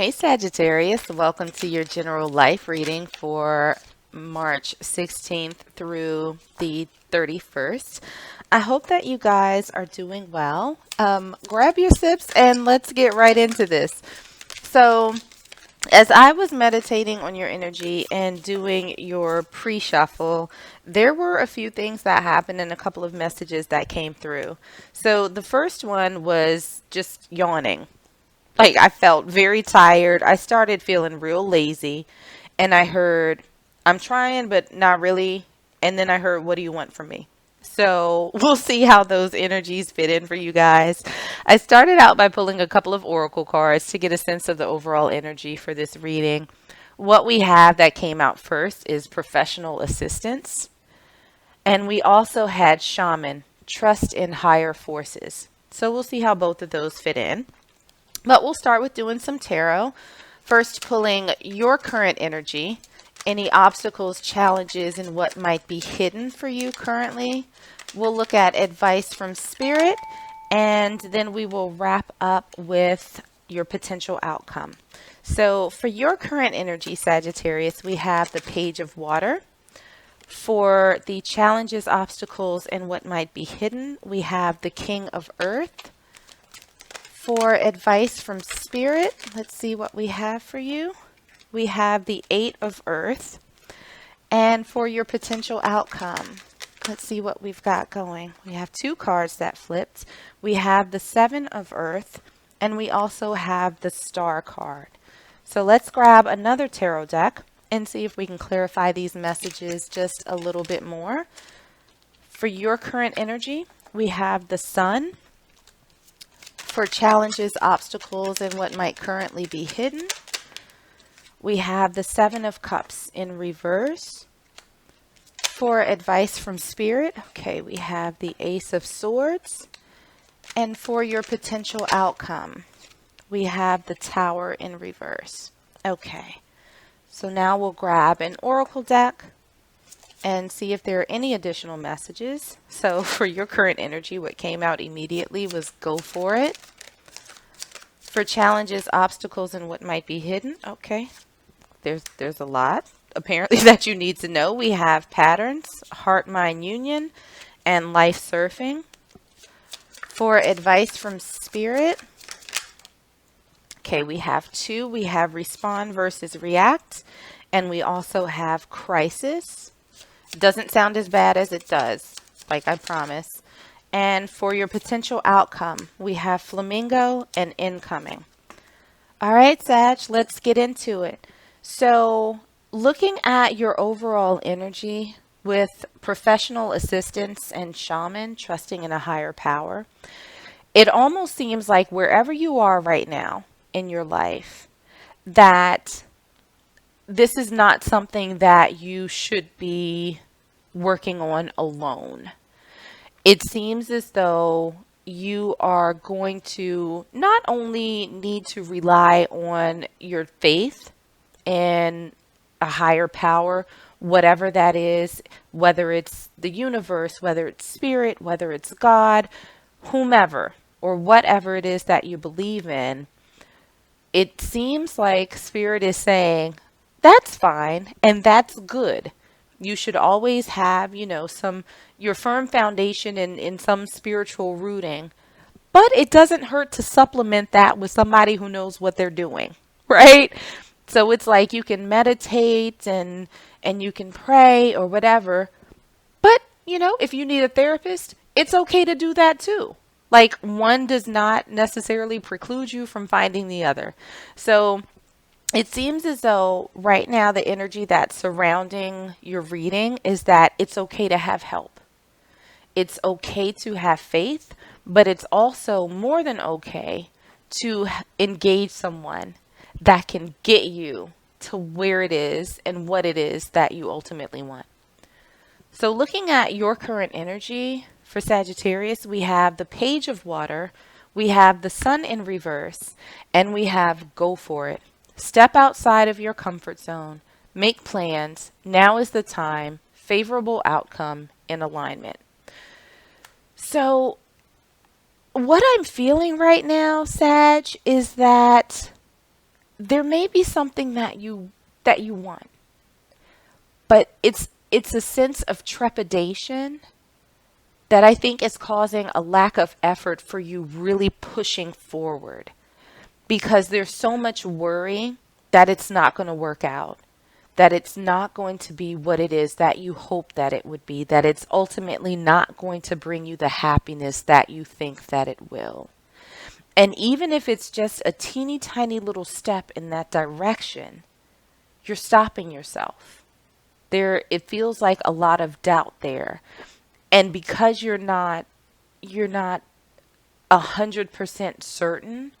Hey Sagittarius, welcome to your general life reading for March 16th through the 31st. I hope that you guys are doing well. Grab your sips and let's get right into this. So, as I was meditating on your energy and doing your pre shuffle, there were a few things that happened and a couple of messages that came through. So, the first one was just yawning. Like I felt very tired. I started feeling real lazy and I heard, I'm trying, but not really. And then I heard, what do you want from me? So we'll see how those energies fit in for you guys. I started out by pulling a couple of oracle cards to get a sense of the overall energy for this reading. What we have that came out first is professional assistance. And we also had shaman, trust in higher forces. So we'll see how both of those fit in. But we'll start with doing some tarot. First, pulling your current energy, any obstacles, challenges, and what might be hidden for you currently. We'll look at advice from spirit, and then we will wrap up with your potential outcome. So for your current energy, Sagittarius, we have the Page of Water. For the challenges, obstacles, and what might be hidden, we have the King of Earth. For advice from spirit, let's see what we have for you. We have the Eight of Earth. And for your potential outcome, let's see what we've got going. We have two cards that flipped. We have the Seven of Earth, and we also have the Star card. So let's grab another tarot deck and see if we can clarify these messages just a little bit more. For your current energy, we have the Sun. For challenges, obstacles, and what might currently be hidden, we have the Seven of Cups in reverse. For advice from spirit, okay, we have the Ace of Swords. And for your potential outcome, we have the Tower in reverse. Okay, so now we'll grab an oracle deck and see if there are any additional messages. So for your current energy, what came out immediately was go for it. For challenges, obstacles, and what might be hidden, okay, there's a lot apparently that you need to know. We have patterns, heart-mind union, and life surfing. For advice from spirit, okay, we have two. We have respond versus react, and we also have crisis. Doesn't sound as bad as it does, like I promise. And for your potential outcome, we have flamingo and incoming. All right, Sag, let's get into it. So looking at your overall energy with professional assistance and shaman, trusting in a higher power, it almost seems like wherever you are right now in your life, that this is not something that you should be working on alone. It seems as though you are going to not only need to rely on your faith and a higher power, whatever that is, whether it's the universe, whether it's spirit, whether it's God, whomever, or whatever it is that you believe in, it seems like spirit is saying, that's fine and that's good. You should always have, your firm foundation in some spiritual rooting. But it doesn't hurt to supplement that with somebody who knows what they're doing, right? So it's like you can meditate and you can pray or whatever. But, if you need a therapist, it's okay to do that too. Like one does not necessarily preclude you from finding the other. So it seems as though right now the energy that's surrounding your reading is that it's okay to have help. It's okay to have faith, but it's also more than okay to engage someone that can get you to where it is and what it is that you ultimately want. So looking at your current energy for Sagittarius, we have the Page of Water, we have the Sun in reverse, and we have go for it. Step outside of your comfort zone. Make plans. Now is the time. Favorable outcome in alignment. So what I'm feeling right now, Sag, is that there may be something that you want, but it's a sense of trepidation that I think is causing a lack of effort for you really pushing forward, because there's so much worry that it's not going to work out, that it's not going to be what it is that you hope that it would be, that it's ultimately not going to bring you the happiness that you think that it will. And even if it's just a teeny tiny little step in that direction, you're stopping yourself. It feels like a lot of doubt there. And because you're not 100% certain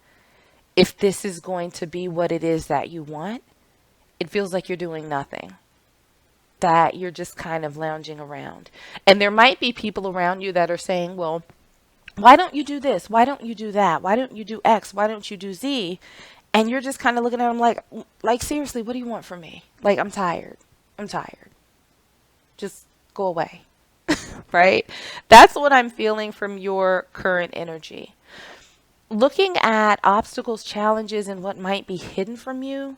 if this is going to be what it is that you want, it feels like you're doing nothing, that you're just kind of lounging around. And there might be people around you that are saying, well, why don't you do this? Why don't you do that? Why don't you do X? Why don't you do Z? And you're just kind of looking at them like seriously, what do you want from me? Like, I'm tired. I'm tired. Just go away. Right? That's what I'm feeling from your current energy. Looking at obstacles, challenges, and what might be hidden from you,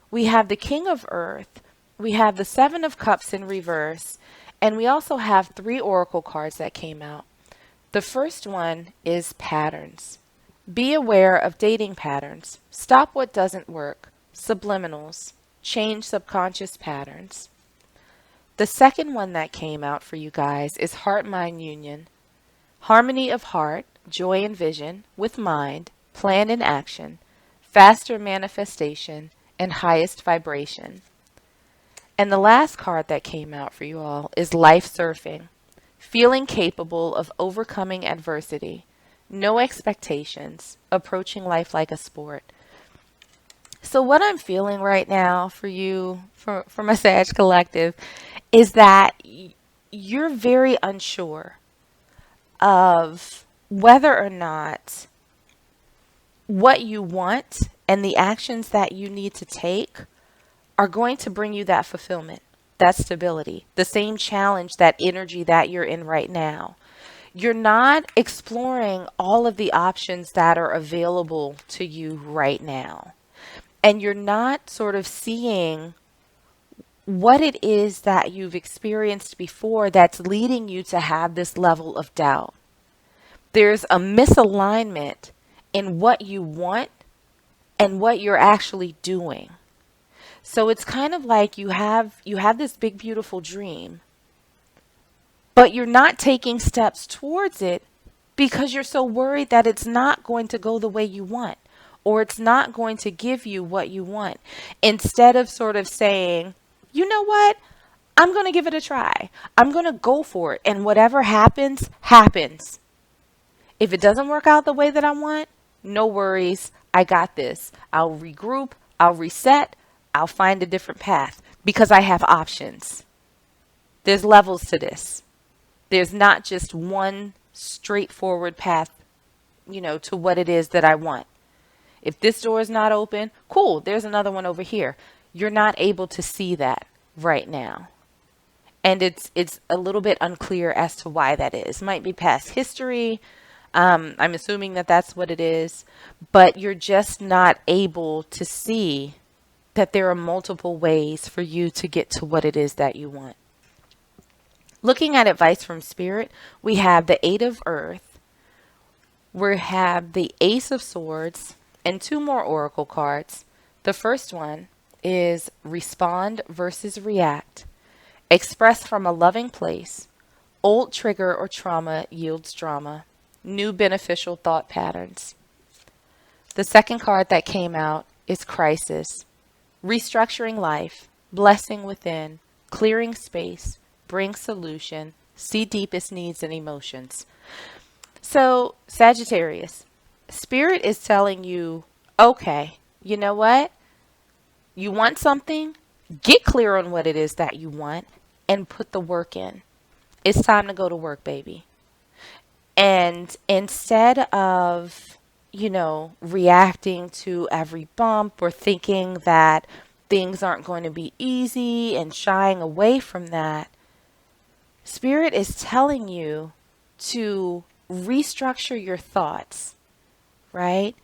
we have the King of Earth, we have the Seven of Cups in reverse, and we also have 3 oracle cards that came out. The first one is patterns. Be aware of dating patterns. Stop what doesn't work. Subliminals. Change subconscious patterns. The second one that came out for you guys is heart-mind union. Harmony of heart, joy and vision, with mind, plan and action, faster manifestation, and highest vibration. And the last card that came out for you all is life surfing. Feeling capable of overcoming adversity. No expectations. Approaching life like a sport. So what I'm feeling right now for you, for my Sag Collective, is that you're very unsure of whether or not what you want and the actions that you need to take are going to bring you that fulfillment, that stability, the same challenge, that energy that you're in right now. You're not exploring all of the options that are available to you right now. And you're not sort of seeing what it is that you've experienced before that's leading you to have this level of doubt. There's a misalignment in what you want and what you're actually doing. So it's kind of like you have this big beautiful dream, but you're not taking steps towards it because you're so worried that it's not going to go the way you want, or it's not going to give you what you want. Instead of sort of saying, you know what? I'm going to give it a try. I'm going to go for it. And whatever happens, happens. If it doesn't work out the way that I want, no worries. I got this. I'll regroup. I'll reset. I'll find a different path because I have options. There's levels to this. There's not just one straightforward path, to what it is that I want. If this door is not open, cool, there's another one over here. You're not able to see that right now. And it's a little bit unclear as to why that is. Might be past history. I'm assuming that that's what it is. But you're just not able to see that there are multiple ways for you to get to what it is that you want. Looking at advice from Spirit, we have the Eight of Earth. We have the Ace of Swords and 2 more oracle cards. The first one is respond versus react. Express from a loving place. Old trigger or trauma yields drama. New beneficial thought patterns. The second card that came out is crisis. Restructuring life. Blessing within. Clearing space. Bring solution. See deepest needs and emotions. So, Sagittarius, Spirit is telling you, okay, you know what? You want something? Get clear on what it is that you want and put the work in. It's time to go to work, baby. And instead of, reacting to every bump or thinking that things aren't going to be easy and shying away from that, Spirit is telling you to restructure your thoughts, right?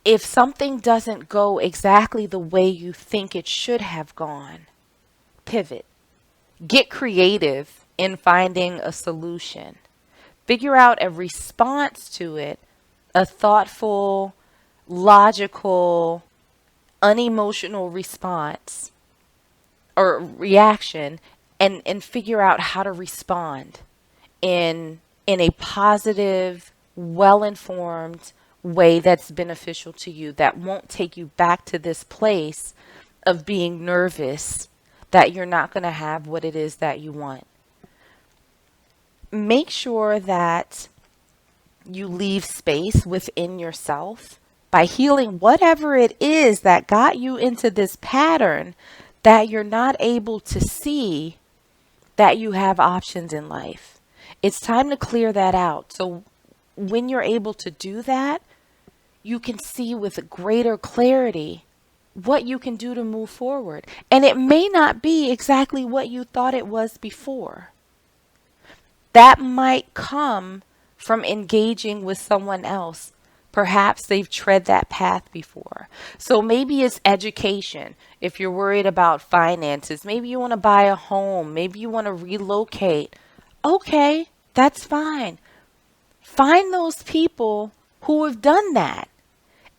If something doesn't go exactly the way you think it should have gone, pivot. Get creative in finding a solution. Figure out a response to it, a thoughtful, logical, unemotional response or reaction, and figure out how to respond in a positive, well-informed way that's beneficial to you, that won't take you back to this place of being nervous that you're not going to have what it is that you want. Make sure that you leave space within yourself by healing whatever it is that got you into this pattern that you're not able to see that you have options in life. It's time to clear that out. So when you're able to do that, you can see with greater clarity what you can do to move forward. And it may not be exactly what you thought it was before. That might come from engaging with someone else. Perhaps they've tread that path before. So maybe it's education. If you're worried about finances, maybe you want to buy a home, maybe you want to relocate. Okay, that's fine. Find those people who have done that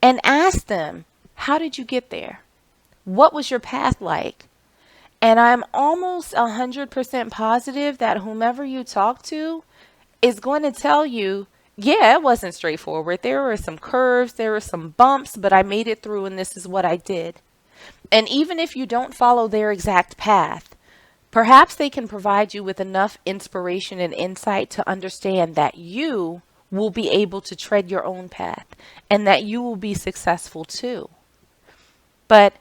and ask them, how did you get there? What was your path like? And I'm almost 100% positive that whomever you talk to is going to tell you, yeah, it wasn't straightforward. There were some curves, there were some bumps, but I made it through and this is what I did. And even if you don't follow their exact path, perhaps they can provide you with enough inspiration and insight to understand that you will be able to tread your own path and that you will be successful too. But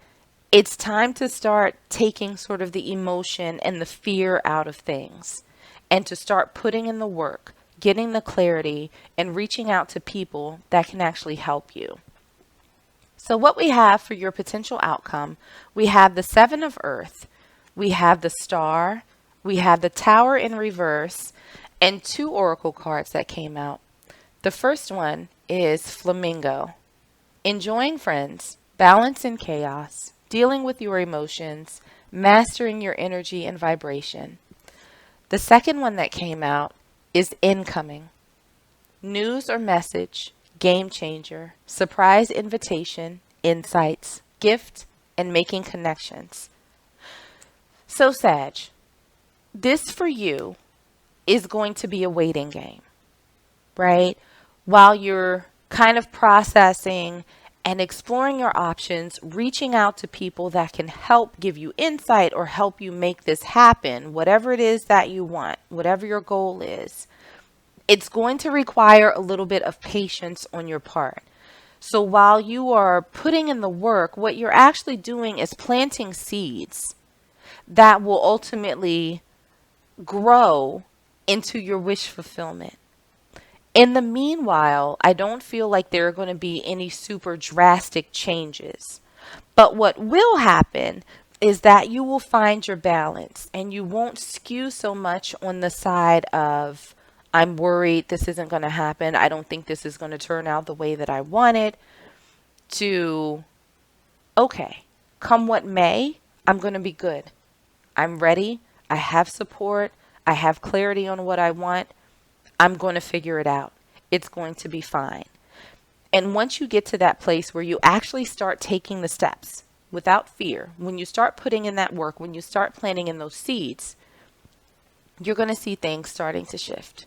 it's time to start taking sort of the emotion and the fear out of things and to start putting in the work, getting the clarity, and reaching out to people that can actually help you. So what we have for your potential outcome, we have the Seven of Earth, we have the Star, we have the Tower in reverse, and two oracle cards that came out. The first one is Flamingo. Enjoying friends, balance in chaos, dealing with your emotions, mastering your energy and vibration. The second one that came out is Incoming. News or message, game changer, surprise invitation, insights, gift, and making connections. So Sag, this for you is going to be a waiting game, right? While you're kind of processing and exploring your options, reaching out to people that can help give you insight or help you make this happen, whatever it is that you want, whatever your goal is, it's going to require a little bit of patience on your part. So while you are putting in the work, what you're actually doing is planting seeds that will ultimately grow into your wish fulfillment. In the meanwhile, I don't feel like there are going to be any super drastic changes. But what will happen is that you will find your balance and you won't skew so much on the side of, I'm worried this isn't going to happen, I don't think this is going to turn out the way that I want it, to, okay, come what may, I'm going to be good. I'm ready. I have support. I have clarity on what I want. I'm going to figure it out. It's going to be fine. And once you get to that place where you actually start taking the steps without fear, when you start putting in that work, when you start planting in those seeds, you're going to see things starting to shift.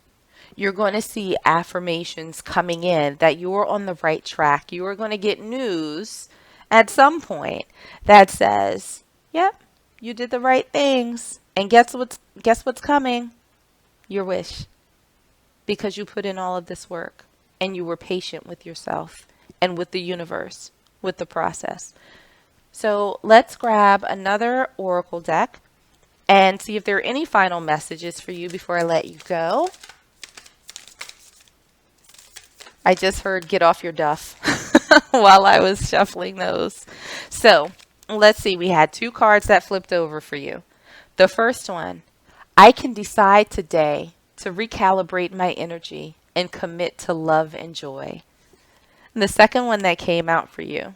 You're going to see affirmations coming in that you're on the right track. You are going to get news at some point that says, yep, you did the right things. And guess what's coming? Your wish. Because you put in all of this work and you were patient with yourself and with the universe, with the process. So let's grab another oracle deck and see if there are any final messages for you before I let you go. I just heard get off your duff while I was shuffling those. So let's see. We had two cards that flipped over for you. The first one, I can decide today to recalibrate my energy and commit to love and joy. And the second one that came out for you: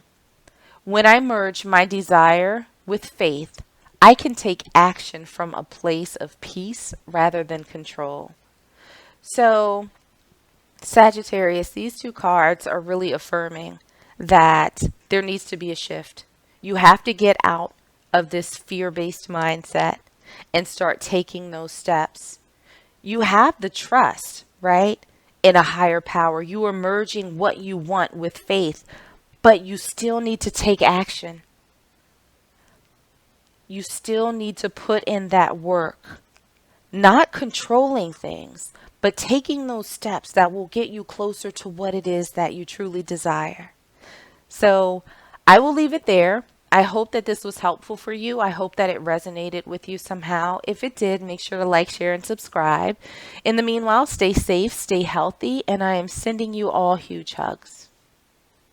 when I merge my desire with faith, I can take action from a place of peace rather than control. So, Sagittarius, these two cards are really affirming that there needs to be a shift. You have to get out of this fear based mindset and start taking those steps. You have the trust, right, in a higher power. You are merging what you want with faith, but you still need to take action. You still need to put in that work, not controlling things, but taking those steps that will get you closer to what it is that you truly desire. So I will leave it there. I hope that this was helpful for you. I hope that it resonated with you somehow. If it did, make sure to like, share, and subscribe. In the meanwhile, stay safe, stay healthy, and I am sending you all huge hugs.